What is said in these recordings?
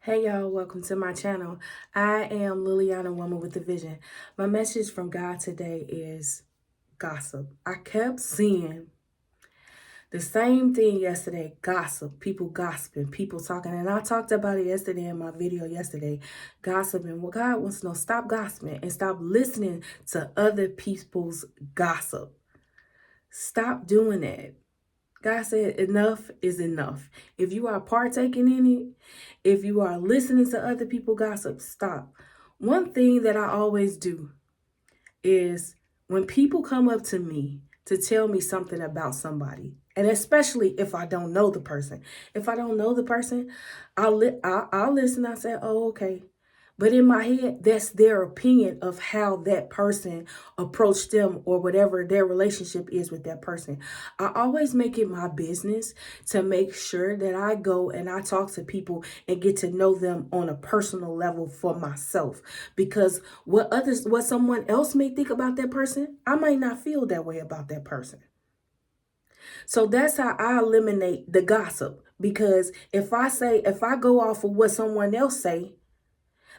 Hey y'all, welcome to my channel. I am Liliana, Woman with a Vision. My message from God today is gossip. I kept seeing the same thing yesterday, gossip, people gossiping, people talking. And I talked about it yesterday in my video yesterday, gossiping. Well, God wants to know, stop gossiping and stop listening to other people's gossip. Stop doing that. God said enough is enough. If you are partaking in it, if you are listening to other people gossip, stop. One thing that I always do is when people come up to me to tell me something about somebody, and especially if I don't know the person. If I don't know the person, I'll listen. I say, oh, okay. But in my head, that's their opinion of how that person approached them or whatever their relationship is with that person. I always make it my business to make sure that I go and I talk to people and get to know them on a personal level for myself. Because what someone else may think about that person, I might not feel that way about that person. So that's how I eliminate the gossip. Because if I go off of what someone else say,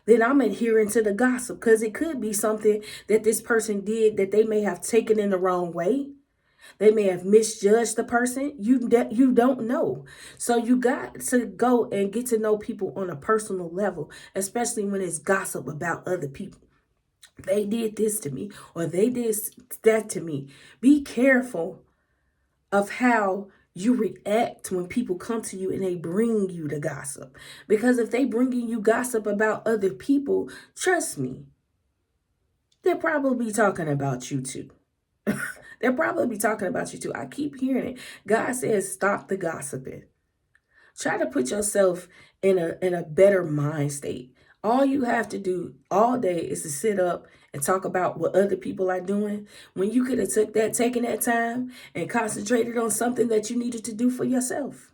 then I'm adhering to the gossip, because it could be something that this person did that they may have taken in the wrong way. They may have misjudged the person. You don't know. So you got to go and get to know people on a personal level, especially when it's gossip about other people. They did this to me or they did that to me. Be careful of how you react when people come to you and they bring you the gossip. Because if they bringing you gossip about other people, trust me, they'll probably be talking about you too. They'll probably be talking about you too. I keep hearing it. God says, stop the gossiping. Try to put yourself in a better mind state. All you have to do all day is to sit up and talk about what other people are doing, when you could have taken that time and concentrated on something that you needed to do for yourself.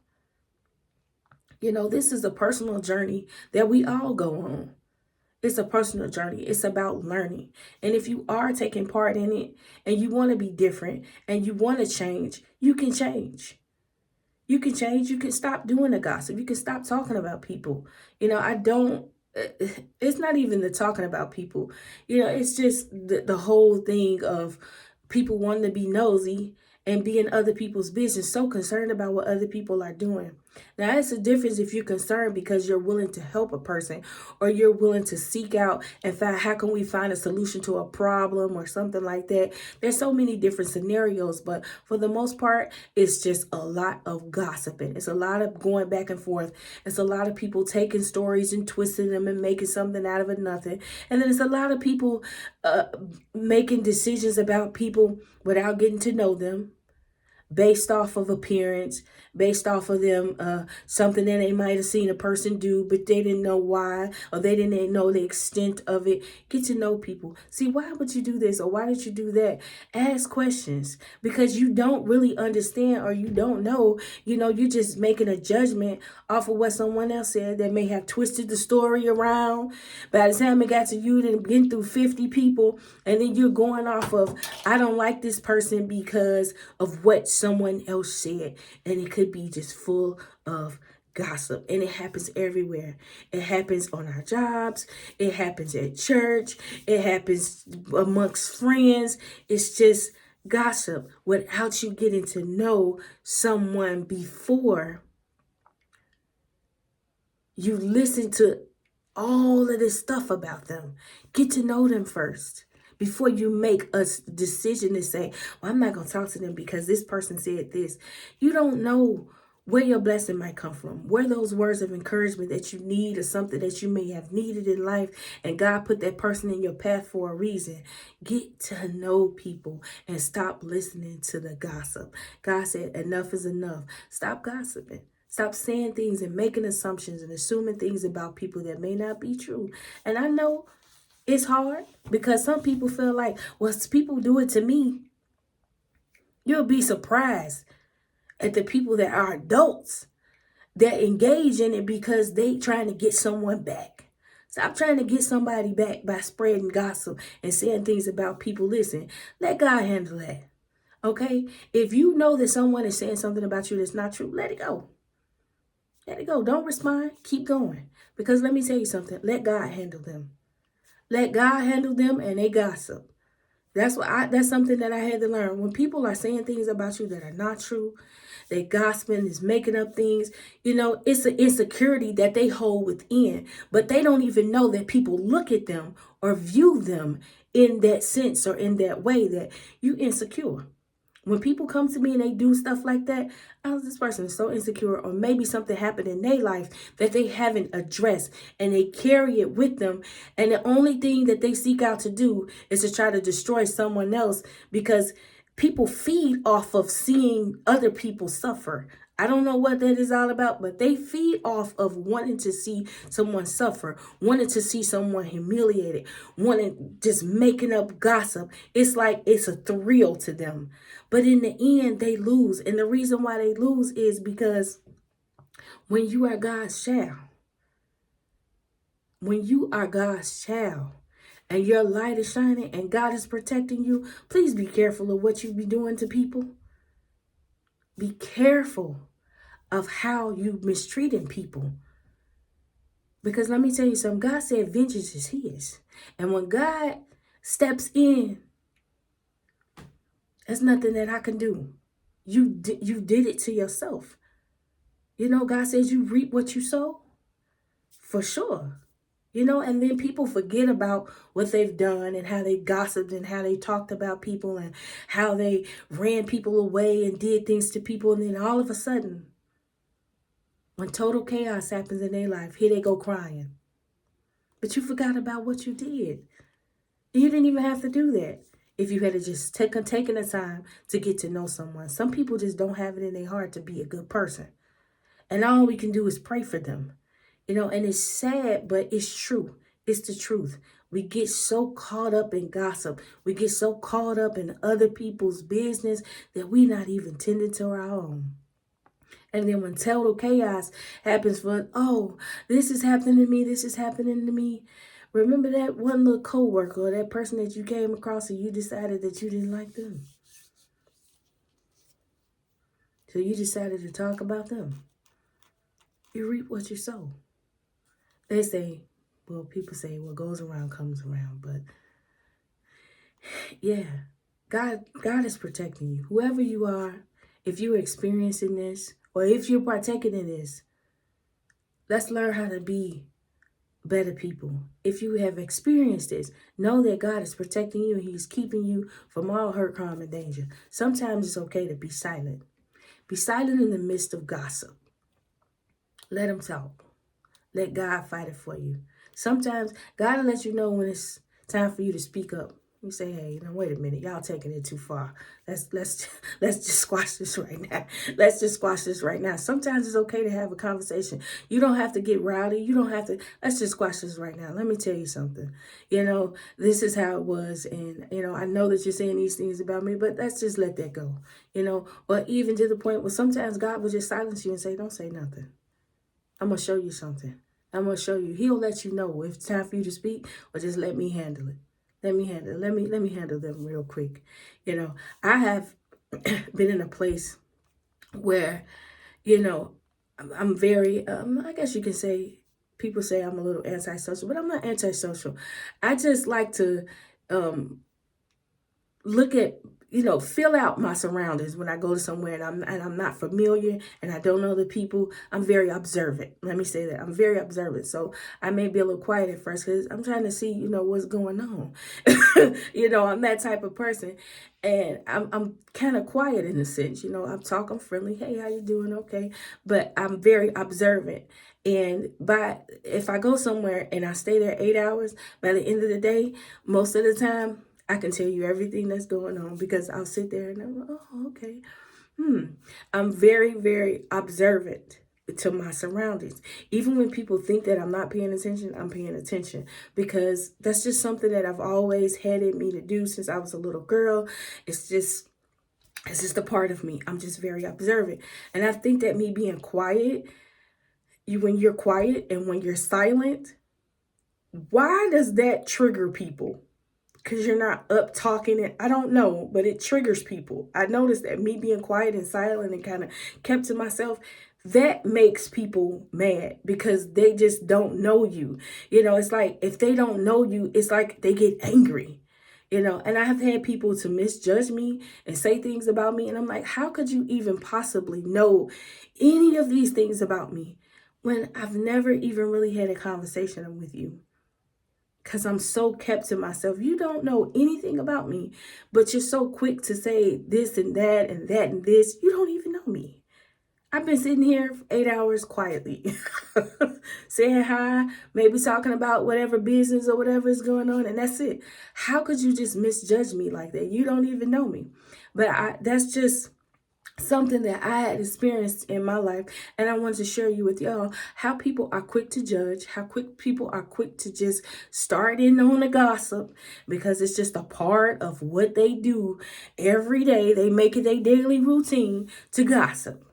You know, this is a personal journey that we all go on. It's a personal journey. It's about learning. And if you are taking part in it and you want to be different and you want to change, you can change. You can change. You can stop doing the gossip. You can stop talking about people. You know, it's not even the talking about people. You know, it's just the whole thing of people wanting to be nosy and be in other people's business, so concerned about what other people are doing. Now, it's a difference if you're concerned because you're willing to help a person or you're willing to seek out and find how can we find a solution to a problem or something like that. There's so many different scenarios, but for the most part, it's just a lot of gossiping. It's a lot of going back and forth. It's a lot of people taking stories and twisting them and making something out of it nothing. And then it's a lot of people making decisions about people without getting to know them, based off of appearance, based off of them, something that they might have seen a person do, but they didn't know why, or they didn't know the extent of it. Get to know people. See, why would you do this, or why did you do that? Ask questions, because you don't really understand, or you don't know. You know, you're just making a judgment off of what someone else said that may have twisted the story around. By the time it got to you, then been through 50 people, and then you're going off of, I don't like this person because of what someone else said. And it could be just full of gossip. And it happens everywhere. It happens on our jobs. It happens at church. It happens amongst friends. It's just gossip without you getting to know someone before you listen to all of this stuff about them. Get to know them first before you make a decision to say, well, I'm not going to talk to them because this person said this. You don't know where your blessing might come from, where those words of encouragement that you need or something that you may have needed in life, and God put that person in your path for a reason. Get to know people and stop listening to the gossip. God said enough is enough. Stop gossiping. Stop saying things and making assumptions and assuming things about people that may not be true. And I know it's hard because some people feel like, well, people do it to me. You'll be surprised at the people that are adults that engage in it because they trying to get someone back. Stop trying to get somebody back by spreading gossip and saying things about people. Listen, let God handle that. Okay? If you know that someone is saying something about you that's not true, let it go. Let it go. Don't respond. Keep going. Because let me tell you something. Let God handle them. Let God handle them, and they gossip. That's something that I had to learn. When people are saying things about you that are not true, they gossiping, is making up things, it's an insecurity that they hold within. But they don't even know that people look at them or view them in that sense or in that way, that you insecure. When people come to me and they do stuff like that, oh, this person is so insecure, or maybe something happened in their life that they haven't addressed and they carry it with them. And the only thing that they seek out to do is to try to destroy someone else, because people feed off of seeing other people suffer. I don't know what that is all about, but they feed off of wanting to see someone suffer, wanting to see someone humiliated, wanting, just making up gossip. It's like it's a thrill to them. But in the end, they lose. And the reason why they lose is because when you are God's child, when you are God's child, and your light is shining and God is protecting you, please be careful of what you be doing to people. Be careful of how you mistreating people. Because let me tell you something, God said vengeance is his. And when God steps in, there's nothing that I can do. You did it to yourself. God says you reap what you sow, for sure. And then people forget about what they've done and how they gossiped and how they talked about people and how they ran people away and did things to people. And then all of a sudden, when total chaos happens in their life, here they go crying. But you forgot about what you did. You didn't even have to do that if you had to just taken the time to get to know someone. Some people just don't have it in their heart to be a good person. And all we can do is pray for them. And it's sad, but it's true. It's the truth. We get so caught up in gossip. We get so caught up in other people's business that we're not even tending to our own. And then when total chaos happens for, oh, this is happening to me, this is happening to me. Remember that one little coworker or that person that you came across and you decided that you didn't like them. So you decided to talk about them. You reap what you sow. They say, well, people say, what goes around comes around. But yeah, God is protecting you. Whoever you are, if you're experiencing this or if you're partaking in this, let's learn how to be better people. If you have experienced this, know that God is protecting you and he's keeping you from all hurt, harm, and danger. Sometimes it's okay to be silent. Be silent in the midst of gossip. Let him talk. Let God fight it for you. Sometimes God will let you know when it's time for you to speak up. You say, hey, wait a minute. Y'all taking it too far. Let's just squash this right now. Let's just squash this right now. Sometimes it's okay to have a conversation. You don't have to get rowdy. You don't have to. Let's just squash this right now. Let me tell you something. This is how it was. And, I know that you're saying these things about me, but let's just let that go. Or even to the point where sometimes God will just silence you and say, don't say nothing. I'm going to show you something. I'm going to show you. He'll let you know if it's time for you to speak, or just let me handle it. Let me handle it. Let me handle them real quick. I have been in a place where, I'm very, I guess you can say, people say I'm a little antisocial, but I'm not antisocial. I just like to look at, fill out my surroundings when I go to somewhere and I'm not familiar and I don't know the people. I'm very observant. Let me say that. I'm very observant. So I may be a little quiet at first because I'm trying to see, what's going on. I'm that type of person. And I'm kind of quiet in a sense. I'm talking friendly. Hey, how you doing? Okay. But I'm very observant. And if I go somewhere and I stay there 8 hours, by the end of the day, most of the time, I can tell you everything that's going on because I'll sit there and I'm like, oh, okay. I'm very, very observant to my surroundings. Even when people think that I'm not paying attention, I'm paying attention because that's just something that I've always had in me to do since I was a little girl. It's just a part of me. I'm just very observant. And I think that me being quiet, when you're quiet and when you're silent, why does that trigger people? Because you're not up talking it. I don't know, but it triggers people. I noticed that me being quiet and silent and kind of kept to myself, that makes people mad because they just don't know you. It's like if they don't know you, it's like they get angry. And I have had people to misjudge me and say things about me. And I'm like, how could you even possibly know any of these things about me when I've never even really had a conversation with you? Because I'm so kept to myself. You don't know anything about me, but you're so quick to say this and that and that and this. You don't even know me. I've been sitting here for 8 hours quietly, saying hi, maybe talking about whatever business or whatever is going on, and that's it. How could you just misjudge me like that? You don't even know me. But that's just something that I had experienced in my life, and I wanted to share you with y'all how people are quick to judge, how quick people are quick to just start in on the gossip because it's just a part of what they do every day. They make it their daily routine to gossip.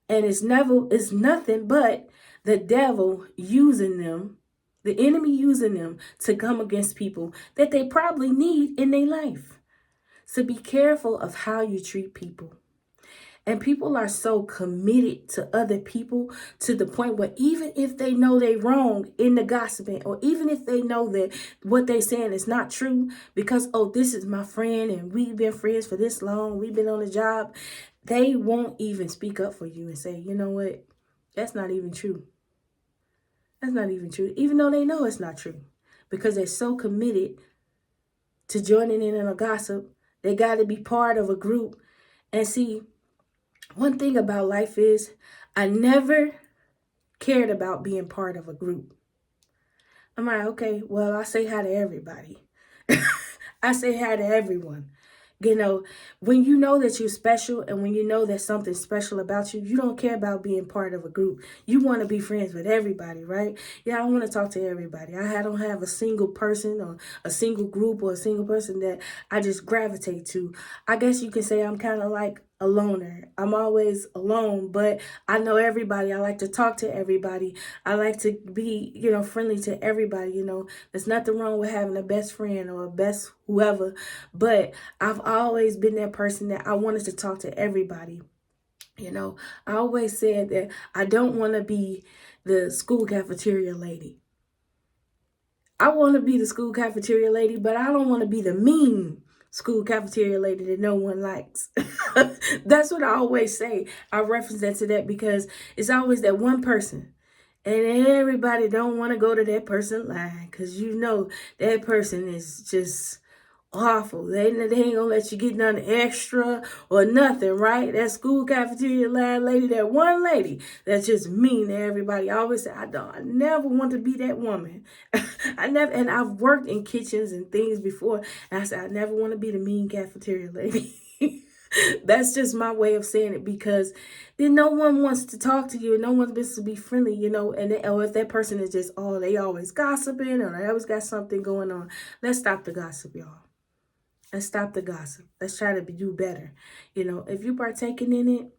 And it's nothing but the devil using them, the enemy using them to come against people that they probably need in their life. So be careful of how you treat people. And people are so committed to other people to the point where even if they know they're wrong in the gossiping, or even if they know that what they're saying is not true, because, oh, this is my friend and we've been friends for this long, we've been on the job, they won't even speak up for you and say, you know what, that's not even true. That's not even true, even though they know it's not true, because they're so committed to joining in a gossip. They got to be part of a group. And see, one thing about life is I never cared about being part of a group. I'm like, okay, well, I say hi to everybody. I say hi to everyone. When you know that you're special and when you know there's something special about you, you don't care about being part of a group. You want to be friends with everybody, right? Yeah, I want to talk to everybody. I don't have a single person or a single group or a single person that I just gravitate to. I guess you can say I'm kind of like a loner. I'm always alone, but I know everybody. I like to talk to everybody. I like to be, friendly to everybody. There's nothing wrong with having a best friend or a best whoever, but I've always been that person that I wanted to talk to everybody. I always said that I don't want to be the school cafeteria lady. I want to be the school cafeteria lady, but I don't want to be the mean school cafeteria lady that no one likes. That's what I always say. I reference that to that because it's always that one person. And everybody don't want to go to that person line because that person is just awful. They ain't gonna let you get none extra or nothing, right? That school cafeteria line lady, that one lady that's just mean to everybody. I always say, I never want to be that woman. And I've worked in kitchens and things before, and I said, I never want to be the mean cafeteria lady. That's just my way of saying it because then no one wants to talk to you and no one wants to be friendly, or if that person is just, oh, they always gossiping or they always got something going on. Let's stop the gossip, y'all. Let's stop the gossip. Let's try to do better. If you're partaking in it,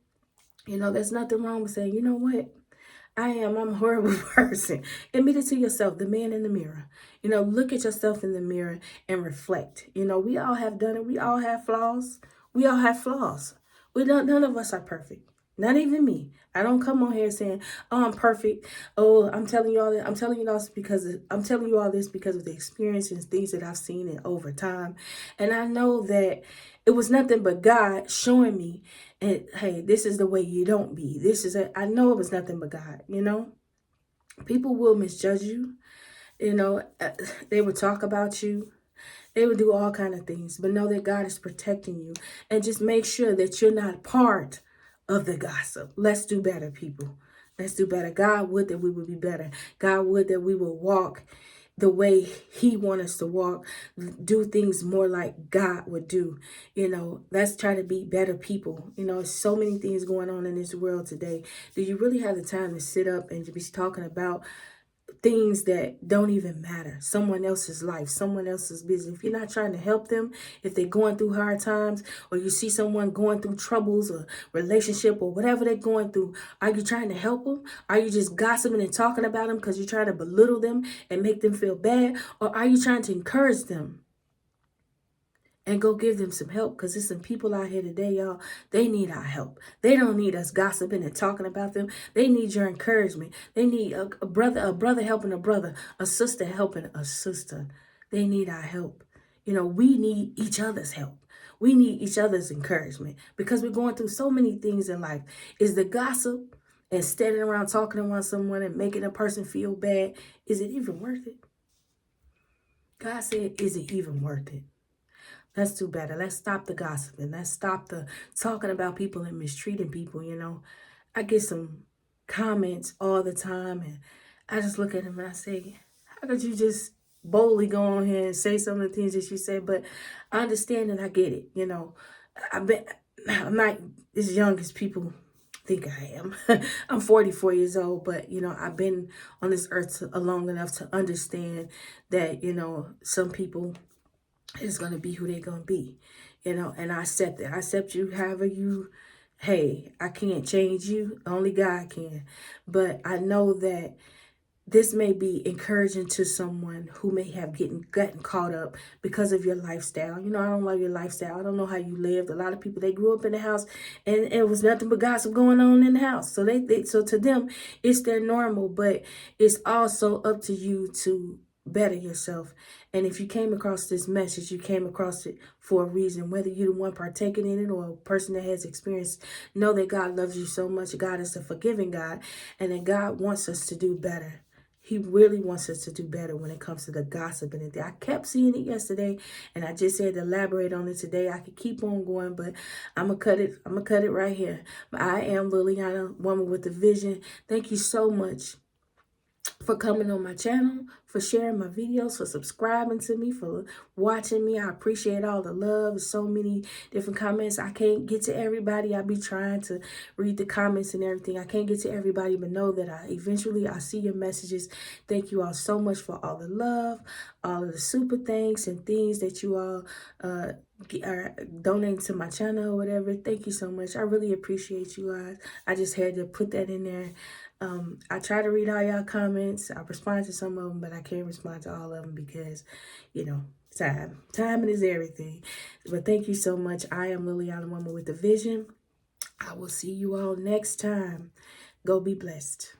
there's nothing wrong with saying, you know what? I'm a horrible person. Admit it to yourself, the man in the mirror. Look at yourself in the mirror and reflect. We all have done it. We all have flaws. We all have flaws. None of us are perfect. Not even me. I don't come on here saying, "Oh, I'm perfect." Oh, I'm telling you all that. I'm telling you all this because of the experiences and things that I've seen in over time, and I know that it was nothing but God showing me, and hey, this is the way you don't be. I know it was nothing but God. People will misjudge you. They will talk about you. They will do all kind of things, but know that God is protecting you, and just make sure that you're not part of the gossip. Let's do better, people. Let's do better. God would that we would be better. God would that we would walk the way he wants us to walk, do things more like God would do. Let's try to be better people. So many things going on in this world today. Do you really have the time to sit up and to be talking about things that don't even matter? Someone else's life, someone else's business. If you're not trying to help them, if they're going through hard times, or you see someone going through troubles or relationship or whatever they're going through, are you trying to help them? Are you just gossiping and talking about them because you're trying to belittle them and make them feel bad? Or are you trying to encourage them? and go give them some help, because there's some people out here today, y'all. They need our help. They don't need us gossiping and talking about them. They need your encouragement. They need a brother helping a brother, a sister helping a sister. They need our help. We need each other's help. We need each other's encouragement, because we're going through so many things in life. Is the gossip and standing around talking around someone and making a person feel bad, is it even worth it? God said, is it even worth it? Let's do better. Let's stop the gossiping. Let's stop the talking about people and mistreating people. I get some comments all the time, and I just look at them and I say, how could you just boldly go on here and say some of the things that you say? But I understand and I get it. I'm not as young as people think I am. I'm 44 years old, but I've been on this earth long enough to understand that some people is going to be who they're going to be, and I accept it. I accept you however you, hey, I can't change you. Only God can. But I know that this may be encouraging to someone who may have gotten caught up because of your lifestyle. I don't love your lifestyle. I don't know how you lived. A lot of people, they grew up in the house and it was nothing but gossip going on in the house. So to them, it's their normal, but it's also up to you to better yourself. And if you came across this message, you came across it for a reason, whether you're the one partaking in it or a person that has experience. Know that God loves you so much. God is a forgiving God, and that God wants us to do better. He really wants us to do better when it comes to the gossip and I kept seeing it yesterday, and I just had to elaborate on it today. I could keep on going, but I'm gonna cut it. I'm gonna cut it right here. I am Liliana, woman with a vision. Thank you so much for coming on my channel, for sharing my videos, for subscribing to me, for watching me. I appreciate all the love. So many different comments. I can't get to everybody. I be trying to read the comments and everything. I can't get to everybody, but know that I see your messages. Thank you all so much for all the love, all of the super thanks and things that you all are donating to my channel or whatever. Thank you so much. I really appreciate you guys. I just had to put that in there. I try to read all y'all comments. I respond to some of them, but I can't respond to all of them because, time. Timing is everything. But thank you so much. I am Liliana, woman with a vision. I will see you all next time. Go be blessed.